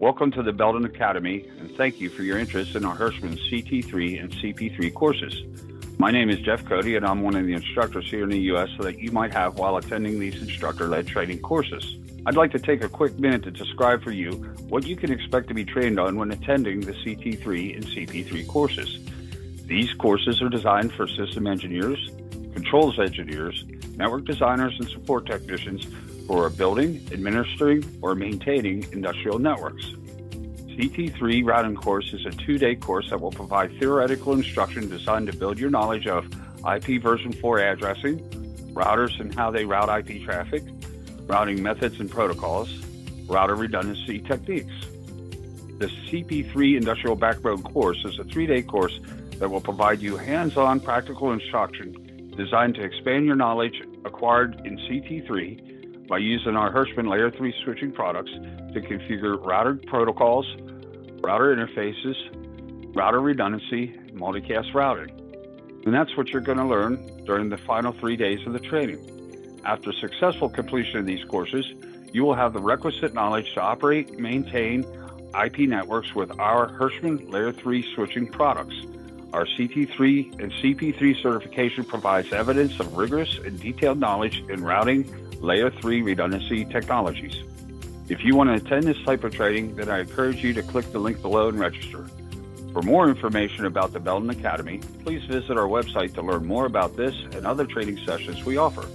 Welcome to the Belden Academy, and thank you for your interest in our Hirschmann CT3 and CP3 courses. My name is Jeff Cody, and I'm one of the instructors here in the U.S. so that you might have while attending these instructor-led training courses. I'd like to take a quick minute to describe for you what you can expect to be trained on when attending the CT3 and CP3 courses. These courses are designed for system engineers, controls engineers, network designers, and support technicians who are building, administering, or maintaining industrial networks. CT3 routing course is a 2-day course that will provide theoretical instruction designed to build your knowledge of IP version 4 addressing, routers and how they route IP traffic, routing methods and protocols, router redundancy techniques. The CP3 Industrial Backbone course is a 3-day course that will provide you hands-on practical instruction designed to expand your knowledge acquired in CT3 by using our Hirschmann Layer-3 switching products to configure router protocols, router interfaces, router redundancy, and multicast routing. And that's what you're going to learn during the final 3 days of the training. After successful completion of these courses, you will have the requisite knowledge to operate and maintain IP networks with our Hirschmann Layer-3 switching products. Our CT3 and CP3 certification provides evidence of rigorous and detailed knowledge in routing Layer 3 redundancy technologies. If you want to attend this type of training, then I encourage you to click the link below and register. For more information about the Belden Academy, please visit our website to learn more about this and other training sessions we offer.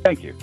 Thank you.